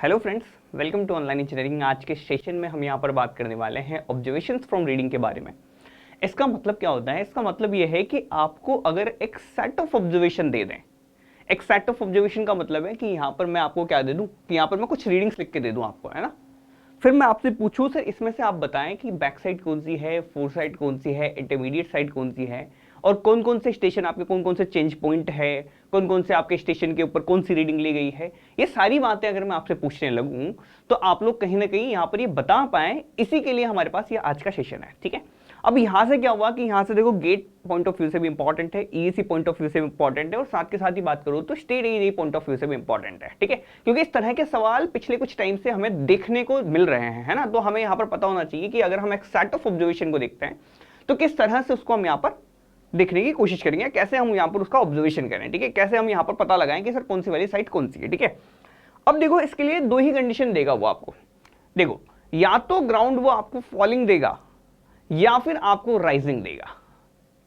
Hello friends, welcome to online engineering. आज के session में हम यहाँ पर बात करने वाले हैं ऑब्जर्वेशंस फ्रॉम रीडिंग के बारे में। इसका मतलब क्या होता है? इसका मतलब ये है कि आपको अगर एक सेट ऑफ ऑब्जर्वेशन दे दें, एक सेट ऑफ ऑब्जर्वेशन का मतलब है कि यहाँ पर मैं आपको क्या दे दूँ कि यहाँ पर मैं कुछ रीडिंग्स लिख के दे दूँ आपको, है ना। फिर मैं आपसे पूछूं सर इसमें से आप बताएं कि बैक साइड कौन सी है, फोर साइड कौन सी है, इंटरमीडिएट साइड कौन सी है, और कौन कौन से स्टेशन आपके कौन कौन से चेंज पॉइंट है, कौन कौन से आपके स्टेशन के ऊपर कौन सी रीडिंग ली गई है। ये सारी बातें अगर मैं आपसे पूछने लगूं तो आप लोग कहीं ना कहीं यहाँ पर ये बता पाए, इसी के लिए हमारे पास ये आज का सेशन है। ठीक है, अब यहाँ से क्या हुआ कि यहाँ से देखो गेट पॉइंट ऑफ व्यू से भी इंपॉर्टेंट है, ईएसी पॉइंट ऑफ व्यू से भी इंपॉर्टेंट है, और साथ के साथ ही बात करूँ तो state area point of view से भी इंपॉर्टेंट है। ठीक है, क्योंकि इस तरह के सवाल पिछले कुछ टाइम से हमें देखने को मिल रहे हैं, है ना। तो हमें यहाँ पर पता होना चाहिए कि अगर हम एक सेट ऑफ ऑब्जर्वेशन को देखते हैं तो किस तरह से उसको हम यहाँ पर देखने की कोशिश करेंगे, कैसे हम यहाँ पर उसका ऑब्जर्वेशन करें। ठीक है, कैसे हम यहाँ पर पता लगाएं कि सर कौन सी वाली साइट कौन सी है। ठीक है, अब देखो इसके लिए दो ही कंडीशन देगा वो आपको। देखो, या तो ग्राउंड वो आपको फॉलिंग देगा या फिर आपको राइजिंग देगा।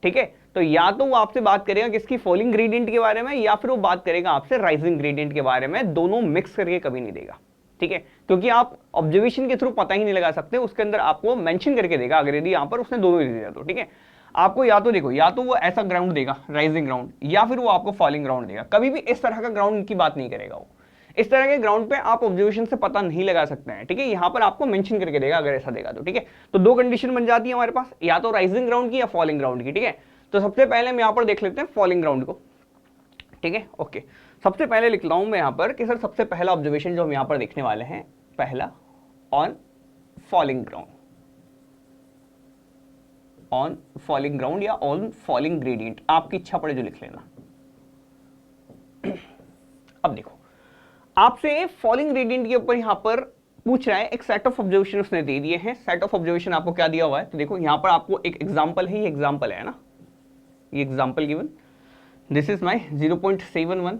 ठीक है, तो या तो वो आपसे बात करेगा किसकी, फॉलिंग ग्रेडियंट के बारे में, या फिर वो बात करेगा आपसे राइजिंग ग्रेडियंट के बारे में। दोनों मिक्स करके कभी नहीं देगा। ठीक है, क्योंकि आप ऑब्जर्वेशन के थ्रू पता ही नहीं लगा सकते, उसके अंदर आपको मेंशन करके देगा अगर यदि यहां पर उसने दोनों दे दिया तो। ठीक है, आपको या तो देखो, या तो वो ऐसा ग्राउंड देगा राइजिंग ग्राउंड, या फिर वो आपको फॉलिंग ग्राउंड देगा। कभी भी इस तरह का ग्राउंड की बात नहीं करेगा वो। इस तरह के ग्राउंड पे आप ऑब्जर्वेशन से पता नहीं लगा सकते हैं। ठीक है, यहां पर आपको मेंशन करके देगा अगर ऐसा देगा तो। ठीक है, तो दो कंडीशन बन जाती है हमारे पास, या तो राइजिंग ग्राउंड की या फॉलिंग ग्राउंड की। ठीक है, तो सबसे पहले हम यहां पर देख लेते हैं फॉलिंग ग्राउंड को। ठीक है, ओके, सबसे पहले लिख रहा हूं मैं यहां पर कि सर सबसे पहला ऑब्जर्वेशन जो हम यहां पर देखने वाले हैं, पहला on falling ground, on falling ground या ऑन फॉलिंग ग्रेडियंट, आपकी इच्छा पड़े जो लिख लेना। अब देखो, आपसे फॉलिंग ग्रेडियंट के ऊपर यहां पर पूछ रहा है, एक सेट ऑफ ऑब्जर्वेशन उसने दे दिए हैं। सेट ऑफ ऑब्जर्वेशन आपको क्या दिया हुआ है, तो देखो यहां पर आपको एक एग्जांपल है, ये एग्जांपल है ना, ये example given, this is my 0.71,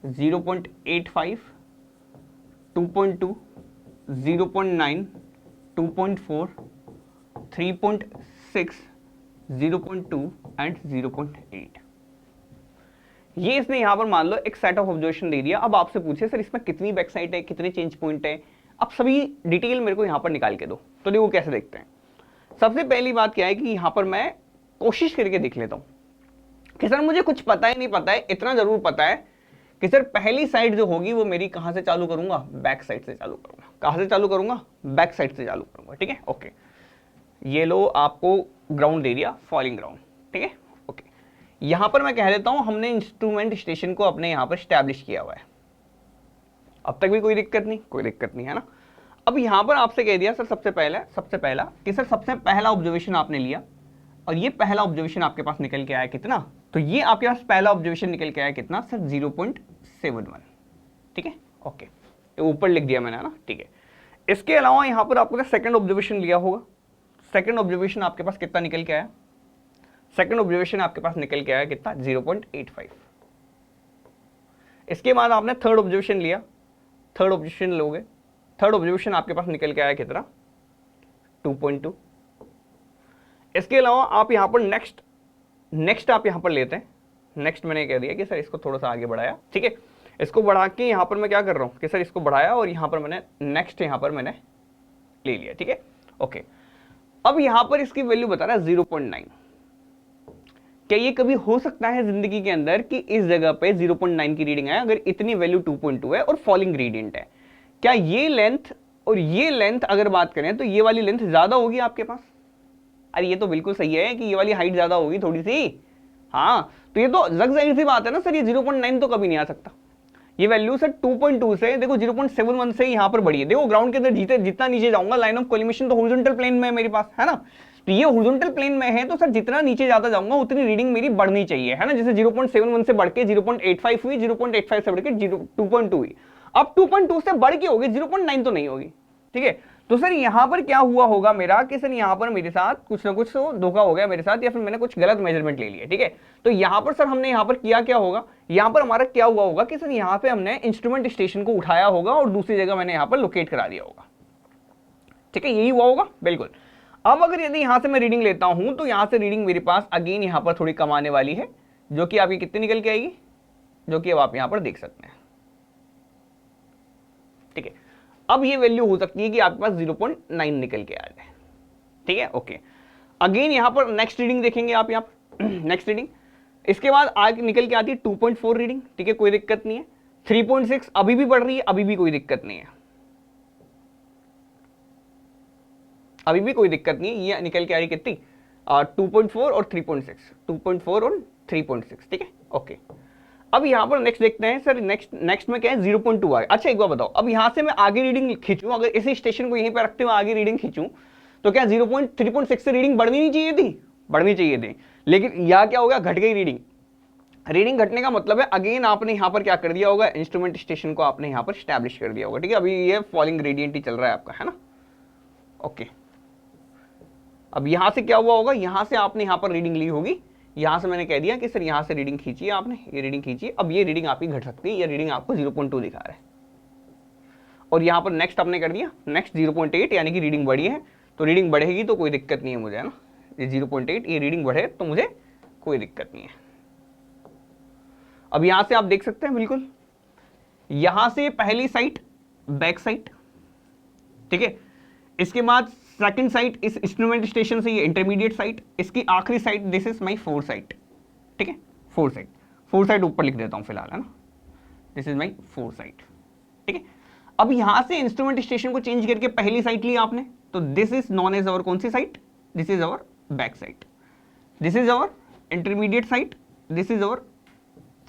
0.85, 2.2, 0.9, 2.4, 3.6, 0.2 and 0.8। ये इसने यहां पर मान लो एक सेट ऑफ ऑब्जर्वेशन दे दिया। अब आपसे पूछे सर इसमें कितनी बैक साइड है, कितने चेंज पॉइंट है, अब सभी डिटेल मेरे को यहां पर निकाल के दो। तो देखो कैसे देखते हैं। सबसे पहली बात क्या है कि यहां पर मैं कोशिश करके देख लेता हूं कि सर मुझे कुछ पता ही नहीं पता है, इतना जरूर पता है कि सर पहली साइड जो होगी वो मेरी कहां से चालू करूंगा, बैक साइड से चालू करूंगा। कहां से चालू करूंगा, बैक साइड से चालू करूंगा। ठीक है, ओके, ये लो आपको ग्राउंड दे दिया, फॉलिंग ग्राउंड। ठीक है, ओके, यहां पर मैं कह देता हूं हमने इंस्ट्रूमेंट स्टेशन को अपने यहां पर स्टैब्लिश किया हुआ है। अब तक भी कोई दिक्कत नहीं, कोई दिक्कत नहीं है ना। अब यहां पर आपसे कह दिया सर सबसे पहला कि सर सबसे पहला ऑब्जर्वेशन आपने लिया, और ये पहला ऑब्जर्वेशन आपके पास निकल के आया कितना, तो ये आपके पास पहला ऑब्जर्वेशन निकल के आया कितना सर, 0.71। ठीक है, ओके, ये ऊपर लिख दिया मैंने, है ना। ठीक है, इसके अलावा यहां पर आपको सेकंड ऑब्जर्वेशन लिया होगा। सेकंड ऑब्जर्वेशन आपके पास कितना निकल के आया, सेकंड ऑब्जर्वेशन आपके पास निकल के आया कितना, 0.85। इसके बाद आपने थर्ड ऑब्जर्वेशन लिया, थर्ड ऑब्जर्वेशन लोगे, थर्ड ऑब्जर्वेशन आपके पास निकल के आया कितना, 2.2। इसके अलावा आप यहां पर नेक्स्ट आप यहां पर लेते हैं। नेक्स्ट मैंने कह दिया कि सर इसको थोड़ा सा आगे बढ़ाया। ठीक है, इसको बढ़ा के यहां पर मैं क्या कर रहा हूं कि सर इसको बढ़ाया और यहां पर मैंने नेक्स्ट यहां पर मैंने ले लिया। ठीक है, ओके, अब यहां पर इसकी वैल्यू बता रहा है 0.9। क्या ये कभी हो सकता है जिंदगी के अंदर कि इस जगह पे 0.9 की रीडिंग है, अगर इतनी वैल्यू 2.2 है और फॉलिंग ग्रेडियंट है, क्या ये लेंथ और ये लेंथ अगर बात करें तो ये वाली लेंथ ज्यादा होगी आपके पास? अरे ये तो बिल्कुल सही है कि ये वाली हाइट ज्यादा होगी थोड़ी सी। हाँ, तो ये तो जग जाहिर सी बात है ना सर, ये 0.9 तो कभी नहीं आ सकता। ये वैल्यू सर 2.2 से देखो 0.71 से यहां पर बढ़ी है। देखो ग्राउंड के अंदर जितना नीचे जाऊंगा, लाइन ऑफ कोलिमेशन तो हॉरिजॉन्टल प्लेन में है मेरे पास, है ना। तो ये हॉरिजॉन्टल प्लेन में है, तो सर जितना नीचे जाता जाऊंगा उतनी रीडिंग मेरी बढ़नी चाहिए, है ना। जैसे 0.71 से बढ़ के 0.85 हुई, 0.85 से बढ़ के 2.2 हुई, अब 2.2 से बढ़ के होगी, 0.9 तो नहीं होगी। ठीक है, तो सर यहां पर क्या हुआ होगा मेरा कि सर यहां पर मेरे साथ कुछ ना कुछ तो धोखा हो गया मेरे साथ, या फिर मैंने कुछ गलत मेजरमेंट ले लिया। ठीक है, तो यहां पर सर हमने यहां पर किया क्या होगा, यहां पर हमारा क्या हुआ होगा कि सर यहां पे हमने इंस्ट्रूमेंट स्टेशन को उठाया होगा और दूसरी जगह मैंने यहां पर लोकेट करा दिया होगा। ठीक है, यही हुआ होगा बिल्कुल। अब अगर यदि यहां से मैं रीडिंग लेता हूं तो यहां से रीडिंग मेरे पास अगेन यहां पर थोड़ी कम आने वाली है, जो कि आपकी कितनी निकल के आएगी, जो कि अब आप यहां पर देख सकते हैं। ठीक है। अब ये वैल्यू हो सकती है कि आपके पास 0.9 निकल के आ जाए, ठीक है, ओके। अगेन यहां पर नेक्स्ट रीडिंग देखेंगे आप, यहां पर नेक्स्ट रीडिंग, इसके बाद आगे निकल के आती है 2.4 रीडिंग, ठीक है, कोई दिक्कत नहीं है। 3.6 अभी भी बढ़ रही है, अभी भी कोई दिक्कत नहीं है, अभी भी कोई दिक्कत नहीं है। ये निकल के आ रही कितनी, 2.4 और 3.6, 2.4 और 3.6, ठीक है, ओके। अब यहां पर नेक्स्ट देखते हैं सर, नेक्स्ट में क्या है, 0.2 आ गया। अच्छा एक बार बताओ, अब यहां से मैं आगे रीडिंग खींचूं, अगर इसी स्टेशन को यहीं पे रखते हुए आगे रीडिंग खींचूं, तो क्या 0.3.6 से रीडिंग बढ़नी नहीं चाहिए थी, बढ़नी चाहिए थी, लेकिन यहां क्या हो गया, घट गई रीडिंग। रीडिंग घटने का मतलब है अगेन आपने यहां पर क्या कर दिया होगा, इंस्ट्रूमेंट स्टेशन को आपने यहां पर स्टैब्लिश कर दिया होगा, ठीक है। अभी ये फॉलिंग ग्रेडियंट ही चल रहा है आपका, है ना, ओके। अब यहां से क्या हुआ होगा, यहां से आपने यहां पर रीडिंग ली होगी, यहां से मैंने कह दिया कि सर यहां से रीडिंग खींचिए आपने, ये रीडिंग खींचिए। अब ये रीडिंग आपकी घट सकती है, ये रीडिंग आपको 0.2 दिखा रहा है, और यहां पर नेक्स्ट आपने कर दिया, नेक्स्ट 0.8, यानी कि रीडिंग बढ़ी है, तो रीडिंग बढ़ेगी तो कोई दिक्कत नहीं है मुझे, है ना। ये 0.8 ये रीडिंग बढ़े तो मुझे कोई दिक्कत नहीं है। अब यहां से आप देख सकते हैं बिल्कुल, यहां से पहली साइट बैक साइट, ठीक है, इसके बाद सेकंड साइट इस इंस्ट्रूमेंट स्टेशन से ये इंटरमीडिएट साइट, इसकी आखिरी site this is my 4 site, ठीक है, 4 साइट, 4 साइट ऊपर लिख देता हूं फिलहाल, है ना, दिस इज माई 4 साइट, ठीक है। अब यहां से इंस्ट्रूमेंट स्टेशन को चेंज करके पहली साइट ली आपने, तो this is known as our कौन सी site, this is our back site, this is our intermediate site, this is our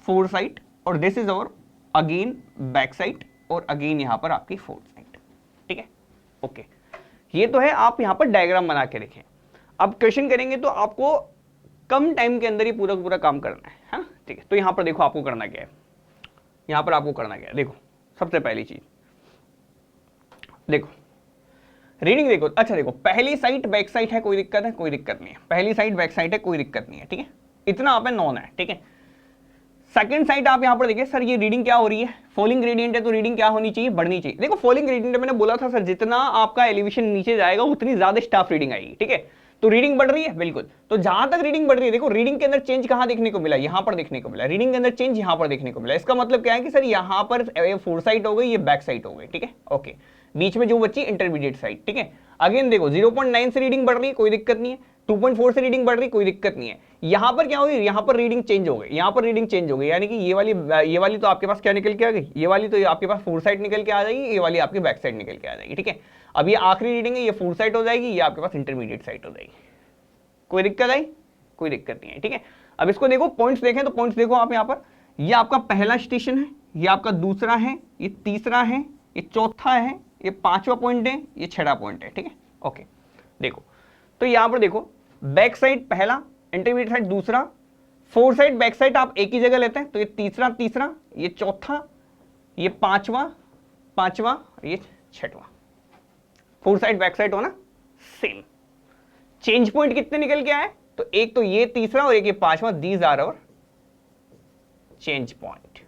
4 site, और this is our again back site, और अगेन यहां पर आपकी 4 साइट, ठीक है, ओके। ये तो है, आप यहां पर डायग्राम बना के रखें। अब क्वेश्चन करेंगे तो आपको कम टाइम के अंदर ही पूरा पूरा काम करना है ना, ठीक है। तो यहां पर देखो आपको करना क्या है, यहां पर आपको करना क्या है, देखो सबसे पहली चीज देखो, रीडिंग देखो, अच्छा देखो, पहली साइट बैक साइट है, कोई दिक्कत है, कोई दिक्कत नहीं है, पहली साइट बैक साइट है, कोई दिक्कत नहीं है, ठीक है, इतना आप नॉन है, ठीक है। सेकंड साइड आप यहां पर देखिए, सर ये रीडिंग क्या हो रही है, फॉलिंग ग्रेडियंट है, तो रीडिंग क्या होनी चाहिए, बढ़नी चाहिए। देखो फॉलिंग ग्रेडियंट मैंने बोला था सर, जितना आपका एलिवेशन नीचे जाएगा उतनी ज्यादा स्टाफ रीडिंग आएगी, ठीक है। तो रीडिंग बढ़ रही है बिल्कुल, तो जहां तक रीडिंग बढ़ रही है, देखो रीडिंग के अंदर चेंज कहां देखने को मिला, यहां पर देखने को मिला, रीडिंग के अंदर चेंज यहां पर देखने को मिला। इसका मतलब क्या है कि सर यहां पर 4 साइट हो गई, ये बैक साइट हो गई, ठीक है, ओके। बीच में जो बची इंटरमीडिएट साइट, ठीक है। अगेन देखो 0.9 से रीडिंग बढ़ रही है, कोई दिक्कत नहीं है, 2.4 से रीडिंग बढ़ रही, कोई दिक्कत नहीं है। यहां पर क्या होगी, यहां पर रीडिंग चेंज हो गई, यहां पर रीडिंग चेंज हो गई, यानी कि ये वाली तो आपके पास क्या निकल के आ गई, ये वाली तो आपके पास 4 साइड निकल के आ जाएगी, ये वाली आपकी बैक साइड निकल के आ जाएगी, ठीक है। अब ये आखिरी रीडिंग है, ये 4 साइड हो जाएगी, ये आपके पास इंटरमीडिएट साइड हो जाएगी। कोई दिक्कत आई, कोई दिक्कत नहीं है, ठीक है। अब इसको देखो, पॉइंट्स देखें तो पॉइंट्स देखो आप यहां पर, ये आपका पहला स्टेशन है, ये आपका दूसरा है, ये तीसरा है, ये चौथा है, ये 5वां पॉइंट है, ये 6वां पॉइंट है, ठीक है, ओके। देखो तो यहां पर देखो, बैक साइड पहला, इंटरमीडिएट साइड दूसरा, 4 साइड बैक साइड आप एक ही जगह लेते हैं, तो ये तीसरा, ये चौथा, ये पांचवा, ये 6वां। 4 साइड बैक साइड हो ना, सेम। चेंज पॉइंट कितने निकल के आए, तो एक तो ये तीसरा और एक ये 5वां, these are our change point.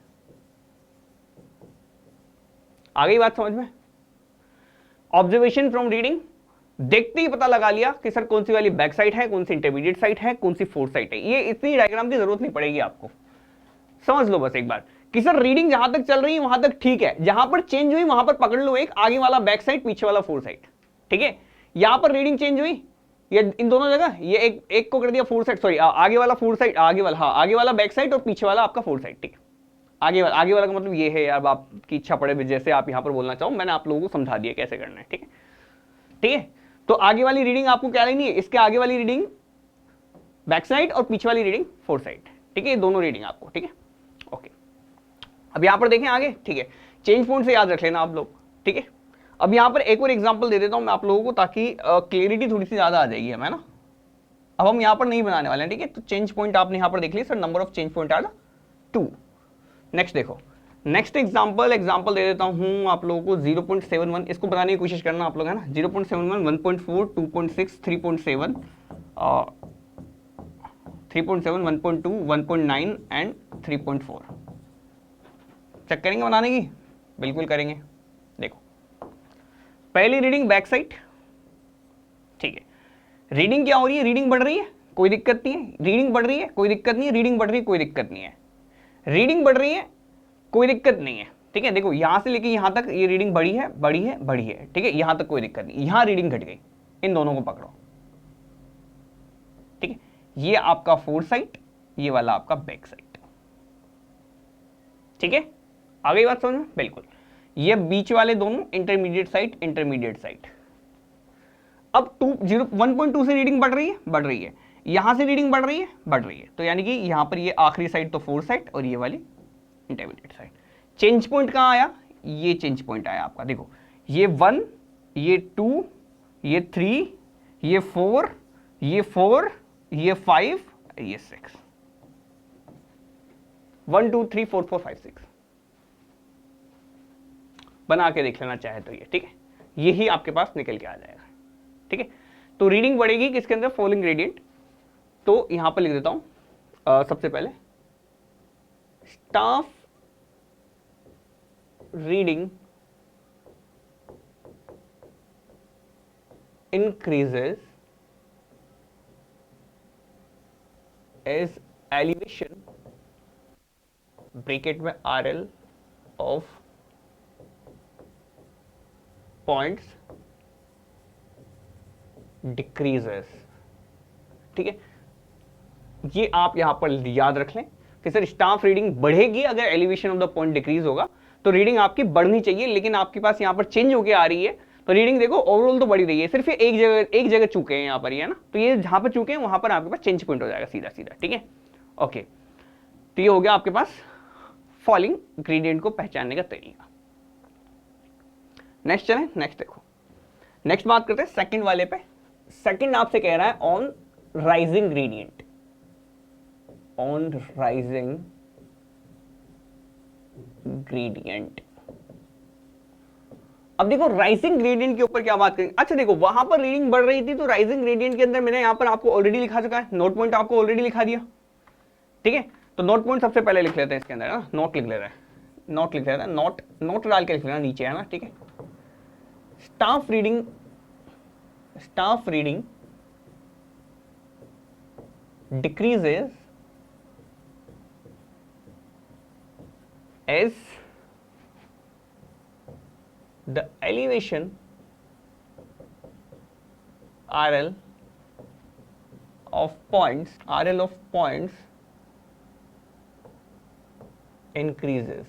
आ गई बात समझ में। ऑब्जर्वेशन फ्रॉम रीडिंग, देखते ही पता लगा लिया कि सर कौन सी वाली बैक साइड है, कौन सी इंटरमीडिएट साइड है, कौन सी 4 साइड है। ये इतनी डायग्राम की जरूरत नहीं पड़ेगी आपको, समझ लो बस एक बार कि सर रीडिंग जहां तक चल रही है वहां तक ठीक है, जहां पर चेंज हुई वहां पर पकड़ लो एक आगे वाला बैक साइड, पीछे वाला 4 साइड, ठीक है। यहां पर रीडिंग चेंज हुई, ये इन दोनों जगह, ये एक को कर दिया 4 साइड, सॉरी आगे वाला 4 साइड, आगे वाला, हाँ आगे वाला बैक साइड और पीछे वाला आपका 4 साइड, ठीक है। आगे वाला का मतलब ये है यार, आपकी इच्छा पड़े जैसे आप यहां पर बोलना चाहो, मैंने आप लोगों को समझा दिया कैसे करना है, ठीक है, ठीक है। तो आगे वाली रीडिंग आपको क्या लेनी है, इसके आगे वाली रीडिंग बैक साइड और पीछे वाली रीडिंग 4 साइड, ठीक है, ये दोनों रीडिंग आपको, ठीक है, ओके। अब यहां पर देखें आगे, ठीक है, चेंज पॉइंट से याद रख लेना आप लोग, ठीक है। अब यहां पर एक और एग्जांपल दे देता हूं मैं आप लोगों को, ताकि क्लियरिटी थोड़ी सी ज्यादा आ जाएगी हमें ना। अब हम यहां पर नहीं बनाने वाले हैं, ठीक है। तो चेंज पॉइंट आपने यहां पर देख लिया, sir number of change point are 2। Next देखो, नेक्स्ट एग्जांपल दे देता हूं आप लोगों को 0.71, इसको बनाने की कोशिश करना आप लोग, है ना। 0.71, 1.4, 2.6, 3.7, 3.7, 1.2, 1.9 एंड 3.4। चेक करेंगे बनाने की, बिल्कुल करेंगे। देखो पहली रीडिंग बैक साइड, ठीक है। रीडिंग क्या हो रही है, रीडिंग बढ़ रही है, कोई दिक्कत नहीं है, रीडिंग बढ़ रही है, कोई दिक्कत नहीं है, रीडिंग बढ़ रही है, कोई दिक्कत नहीं है, रीडिंग बढ़ रही है, कोई दिक्कत नहीं है, ठीक है, देखो यहां से लेके यहां तक ये रीडिंग बढ़ी है बढ़ी है बढ़ी है, ठीक है, यहां तक कोई दिक्कत नहीं, यहां रीडिंग घट गई, इन दोनों को पकड़ो, ठीक है, ये आपका फोर साइट, ये वाला आपका बैक साइट, ठीक है, आ गई बात समझ में, बिल्कुल, ये बीच वाले दोनों इंटरमीडिएट साइट इंटरमीडिएट साइट। अब 1.2 से रीडिंग बढ़ रही है, यहां से रीडिंग बढ़ रही है, तो यानी कि यहां पर ये आखिरी साइड तो फोर साइड और ये वाली इंटरमीडिएट साइड। चेंज पॉइंट कहां आया, ये चेंज पॉइंट आया आपका, देखो ये 1, ये 2, ये 3, ये 4, ये 4, ये 5, ये 6, 1 2 3 4 4 5 6 बना के देख लेना चाहे तो ये, ठीक है, यही आपके पास निकल के आ जाएगा, ठीक है। तो रीडिंग बढ़ेगी किसके अंदर, फॉलोइंग ग्रेडियंट, तो यहां पर लिख देता हूं सबसे पहले staff reading increases as elevation bracket में RL of points decreases, ठीक है, ये आप यहां पर याद रख लें कि सर स्टाफ रीडिंग बढ़ेगी अगर elevation of the point decrease होगा, तो रीडिंग आपकी बढ़नी चाहिए, लेकिन आपके पास यहां पर चेंज होके आ रही है, तो रीडिंग देखो ओवरऑल तो बढ़ी रही है, सिर्फ एक जगह चूके हैं यहां पर, ये ना, तो ये जहां पर चूके हैं वहां पर आपके पास चेंज पॉइंट हो जाएगा सीधा सीधा, ठीक है, ओके। तो ये हो गया आपके पास फॉलिंग ग्रेडियंट को पहचानने का तरीका। नेक्स्ट चलें, नेक्स्ट देखो, नेक्स्ट बात करते हैं सेकंड वाले पे। सेकंड आपसे कह रहा है on rising gradient, on rising gradient. अब देखो राइजिंग ग्रेडियंट के ऊपर क्या बात करेंगे, अच्छा देखो वहां पर रीडिंग बढ़ रही थी, तो राइजिंग ग्रेडियंट के अंदर मैंने यहां पर आपको ऑलरेडी लिखा चुका है, नोट पॉइंट आपको ऑलरेडी लिखा दिया, ठीक है, तो नोट पॉइंट सबसे पहले लिख लेते हैं इसके अंदर ना, नोट लिख लेते हैं, नोट लिख लेते हैं, नोट डाल के लिख लेना नीचे, है ना, ठीक है। Staff reading decreases as the elevation RL of points increases।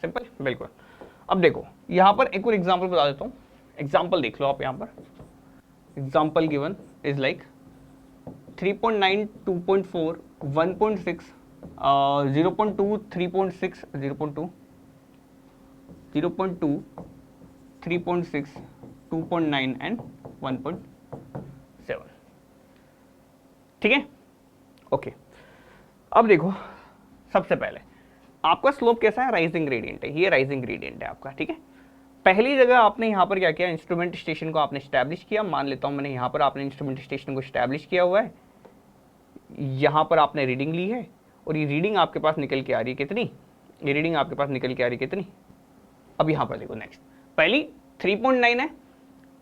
Simple, बिल्कुल। अब देखो यहां पर एक और एग्जांपल बता देता हूं, एग्जांपल देख लो आप, यहां पर example given is like 3.9 2.4 1.6 0.2 3.6 0.2 0.2 3.6 2.9 and 1.7, ठीक है, ओके। अब देखो सबसे पहले आपका स्लोप कैसा है, राइजिंग ग्रेडियंट है, ये राइजिंग ग्रेडियंट है आपका, ठीक है। पहली जगह आपने यहाँ पर क्या किया, इंस्ट्रूमेंट स्टेशन को आपने स्टैब्लिश किया, मान लेता हूँ मैंने यहाँ पर आपने इंस्ट्रूमेंट स्टेशन को स्टैब्लिश किया हुआ है, यहाँ पर आपने रीडिंग ली है, और ये रीडिंग आपके पास निकल के आ रही है कितनी, ये रीडिंग आपके पास निकल के आ रही है कितनी, अब यहाँ पर देखो नेक्स्ट, पहली 3.9 है,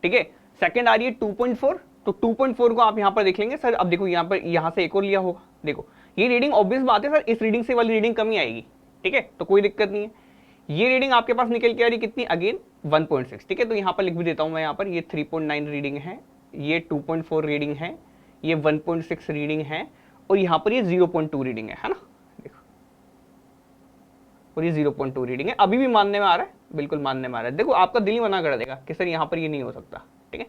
ठीक है, सेकंड आ रही है 2.4, तो 2.4 को आप यहाँ पर देख लेंगे सर, अब देखो यहाँ पर यहाँ से एक और लिया होगा, देखो ये रीडिंग ऑब्वियस बात है सर, इस रीडिंग से वाली रीडिंग कम ही आएगी, ठीक है, तो कोई दिक्कत नहीं है। ये रीडिंग आपके पास निकल के आ रही कितनी, अगेन 1.6, ठीक है, तो यहाँ पर लिख भी देता हूँ मैं, यहाँ पर ये 3.9 रीडिंग है, ये 2.4 रीडिंग है, ये 1.6 रीडिंग है, और यहाँ पर ये 0.2 रीडिंग है ना, देखो, और ये 0.2 रीडिंग है, अभी भी मानने में आ रहा है, बिल्कुल मानने में आ रहा है, देखो आपका दिल ही मना कर देगा कि सर यहाँ पर ये नहीं हो सकता, ठीक है।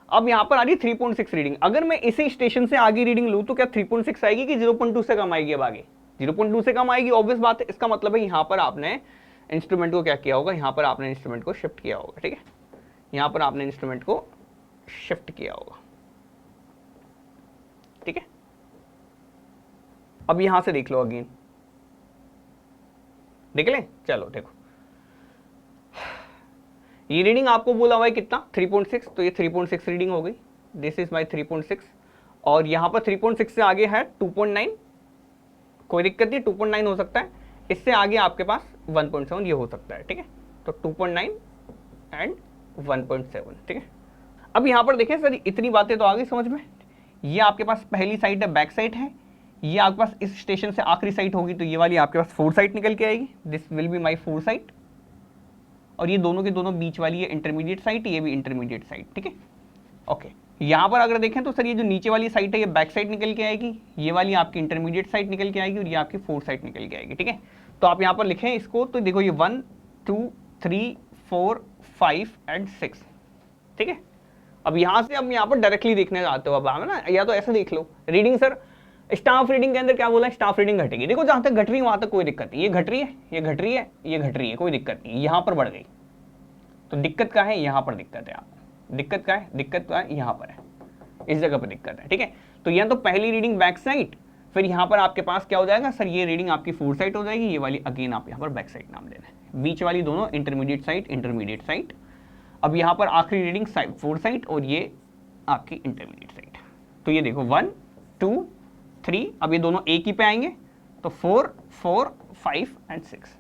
अब यहाँ पर आ रही 3.6 रीडिंग, अगर मैं इसी स्टेशन से आगे रीडिंग लूँ तो क्या 3.6 आएगी कि 0.2 से कम आएगी, अब आगे 0.2 से कम आएगी, ऑब्वियस बात है, इसका मतलब है यहाँ पर आपने इंस्ट्रूमेंट को क्या किया होगा, यहाँ पर आपने इंस्ट्रूमेंट को शिफ्ट किया होगा, ठीक है, यहाँ पर आपने इंस्ट्रूमेंट को शिफ्ट किया होगा, ठीक है। अब यहां से देख लो अगेन, देख लें, चलो देखो ये रीडिंग आपको बोला हुआ है कितना 3.6, तो ये 3.6 रीडिंग हो गई, दिस इज माई 3.6, और यहां पर 3.6 से आगे है 2.9, कोई दिक्कत नहीं, 2.9 हो सकता है, इससे आगे आपके पास 1.7 ये हो सकता है, ठीक है, तो 2.9 एंड 1.7, ठीक है। अब यहां पर देखें सर, इतनी बातें तो आ गई समझ में, ये आपके पास पहली साइड है, बैक साइड है, ये आपके पास इस स्टेशन से आखिरी साइट होगी, तो ये वाली आपके पास 4 साइट निकल के आएगी, this will be my 4 site. और ये दोनों के दोनों बीच वाली ये इंटरमीडिएट साइट, ये भी इंटरमीडिएट साइट, ठीक है। ओके, यहाँ पर अगर देखें तो सर ये जो नीचे वाली साइट है ये बैक साइड निकल के आएगी, ये वाली आपकी इंटरमीडिएट साइट निकल के आएगी और ये आपकी 4 साइट निकल के आएगी, ठीक है। तो आप यहाँ पर लिखें इसको, तो देखो ये 1 2 3 4 5 एंड 6, ठीक है। अब यहाँ से अब यहाँ पर डायरेक्टली देखने जाते हो अब आप ना, या तो ऐसे देख लो रीडिंग सर स्टाफ रीडिंग के अंदर क्या बोला है, स्टाफ रीडिंग घटेगी। देखो जहां तक घट रही है वहां तक कोई दिक्कत नहीं, ये घट रही है, ये घट रही है, ये घट रही है, कोई दिक्कत नहीं। यहां पर बढ़ गई तो दिक्कत क्या है, यहां पर दिक्कत है आपको। दिक्कत क्या है, दिक्कत क्या है, यहां पर है, इस जगह पर दिक्कत है, ठीक है। तो यह तो पहली रीडिंग बैक साइड, फिर यहां पर आपके पास क्या हो जाएगा सर, ये रीडिंग आपकी 4 साइड हो जाएगी, ये वाली अगेन आप यहां पर बैक साइड नाम देना है, बीच वाली दोनों इंटरमीडिएट साइड, इंटरमीडिएट साइड। अब यहां पर आखिरी रीडिंग 4 साइड और ये आपकी इंटरमीडिएट साइड। तो ये देखो 1 2 3, अब ये दोनों एक ही पे आएंगे, तो 4 4 5 एंड 6।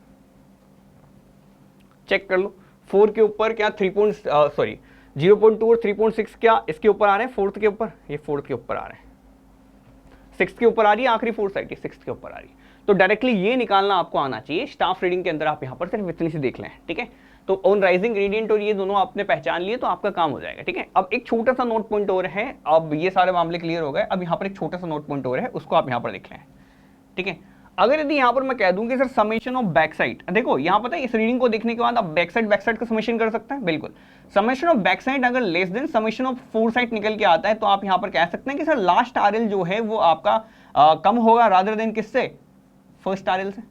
चेक कर लो 4 के ऊपर क्या 0.2 और 3.6 क्या इसके ऊपर आ रहे हैं, 4th के ऊपर, ये 4th के ऊपर आ रहे हैं, 6th के ऊपर आ रही है, आखिरी 4 साइड 6th के ऊपर आ रही है। तो डायरेक्टली ये निकालना आपको आना चाहिए। स्टाफ रीडिंग के अंदर आप यहाँ पर सिर्फ इतनी सी देख लें, ठीक है। तो ऑन राइजिंग ग्रेडियंट और ये दोनों आपने पहचान लिए तो आपका काम हो जाएगा, ठीक है। अब एक छोटा सा नोट पॉइंट और है, अब ये सारे मामले क्लियर हो गए, अब यहाँ पर एक छोटा सा नोट पॉइंट और है, उसको आप यहाँ पर देख लें, ठीक है। अगर यदि यहाँ पर मैं कह दूं कि sir summation of back side, देखो यहाँ पता है इस रीडिंग को देखने के बाद आप बैक साइड का समेशन कर सकते हैं, बिल्कुल। समेशन ऑफ बैक साइड अगर less than summation of 4 side निकल के आता है तो आप यहाँ पर कह सकते हैं कि सर लास्ट आरएल जो है वो आपका कम होगा रादर देन किससे, फर्स्ट आरएल से,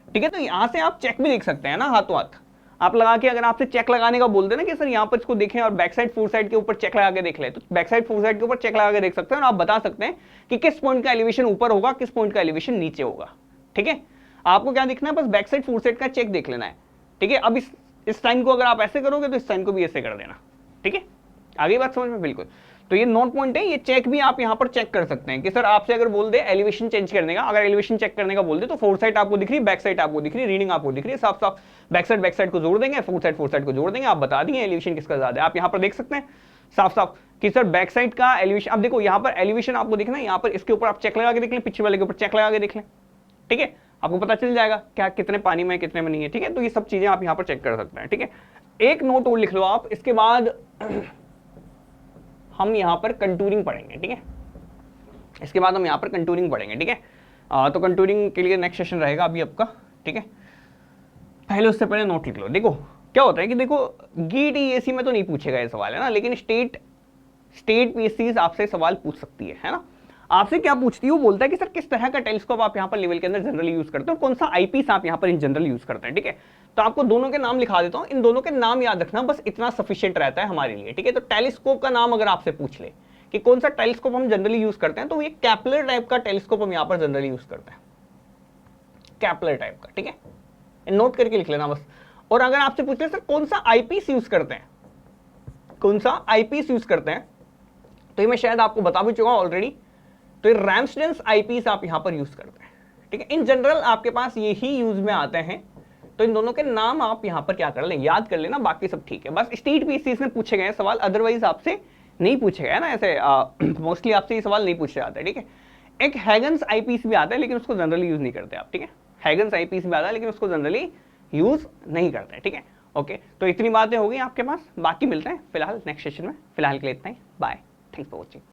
ठीक है। तो यहां से आप चेक भी देख सकते हैं ना, हाथों हाथ आप लगा के, अगर आपसे चेक लगाने का बोलते हैं ना कि सर यहाँ पर इसको देखें और बैक साइड 4 साइड के ऊपर चेक लगा के देख ले, तो बैक साइड 4 साइड के ऊपर चेक लगा के देख सकते हैं और आप बता सकते हैं कि किस पॉइंट का एलिवेशन ऊपर होगा, किस पॉइंट का एलिवेशन नीचे होगा, ठीक है। आपको क्या देखना है, बस बैक साइड 4 साइड का चेक देख लेना है, ठीक है। अब इस साइन को अगर आप ऐसे करोगे तो इस साइन को भी ऐसे कर देना, ठीक है। आगे बात समझ में, बिल्कुल। तो ये नोट पॉइंट है, ये चेक भी आप यहाँ पर चेक कर सकते हैं कि सर आपसे अगर बोल दे एलिवेशन चेंज करने का, अगर एलिवेशन चेक करने का बोल दे तो 4 साइड आपको दिख रही है, बैक साइड आपको दिख रही है, रीडिंग आपको दिख रही है, साफ साफ बैक साइड को जोड़ देंगे, 4 साइड को जोड़ देंगे, आप बता देंगे एलिवेशन किसका ज्यादा है। आप यहाँ पर देख सकते हैं साफ साफ कि सर बैक साइड का एलिवेशन, अब देखो यहाँ पर एलिवेशन आपको दिखना है, यहाँ पर इसके ऊपर आप चेक लगा के देख लें, पिछले वाले के ऊपर चेक लगा के देख लें, ठीक है। आपको पता चल जाएगा क्या कितने पानी में कितने में नहीं है, ठीक है। तो ये सब चीजें आप यहाँ पर चेक कर सकते हैं, ठीक है। एक नोट और लिख लो आप, इसके बाद हम यहाँ पर कंटूरिंग पढ़ेंगे, ठीक है। इसके बाद हम यहाँ पर कंटूरिंग पढ़ेंगे, ठीक है। तो कंटूरिंग के लिए नेक्स्ट सेशन रहेगा अभी आपका, ठीक है। पहले उससे पहले नोट लिख लो। देखो क्या होता है कि देखो GTAC में तो नहीं पूछेगा ये सवाल, है ना, लेकिन स्टेट PSCs आपसे सवाल पूछ सकती है ना। आपसे क्या पूछती है, वो बोलता है कि सर किस तरह का टेलीस्कोप आप यहाँ पर लेवल के अंदर जनरली यूज करते हो, कौन सा आईपीस आप यहाँ पर इन जनरल यूज करते हैं, ठीक है। तो आपको दोनों के नाम लिखा देता हूं, इन दोनों के नाम याद रखना, बस इतना सफिशिएंट रहता है हमारे लिए, ठीक है। तो टेलीस्कोप का नाम अगर आपसे पूछ ले कि कौन सा टेलीस्कोप हम जनरली यूज करते हैं, तो ये कैपलर टाइप का टेलीस्कोप हम यहाँ पर जनरली यूज करते हैं, कैपलर टाइप का, ठीक है। नोट करके लिख लेना बस। और अगर आपसे पूछ ले सर कौन सा आईपीस यूज करते हैं, कौन सा आईपीस यूज करते हैं, तो ये मैं शायद आपको बता भी चुका हूं ऑलरेडी। तो ये रैम्सडेन्स आईपीस आप यहां पर यूज करते हैं, ठीक है। इन जनरल आपके पास ये ही यूज में आते हैं, तो इन दोनों के नाम आप यहां पर क्या कर लें, याद कर लेना, बाकी सब ठीक है। बस स्टेट पीसीस में पूछे गए सवाल, अदरवाइज आपसे नहीं पूछे गए ना, ऐसे मोस्टली आपसे ये सवाल नहीं पूछे जाते, ठीक है। एक हैगन्स आईपीस भी आता है लेकिन उसको जनरली यूज नहीं करते आप, ठीक है। हैगन्स आईपीस भी आता है लेकिन उसको जनरली यूज नहीं करते, ठीक है। ओके, तो इतनी बातें हो गई आपके पास, बाकी मिलते हैं फिलहाल नेक्स्ट सेशन में। फिलहाल के लिए इतना ही, बाय, थैंक्स फॉर वॉचिंग।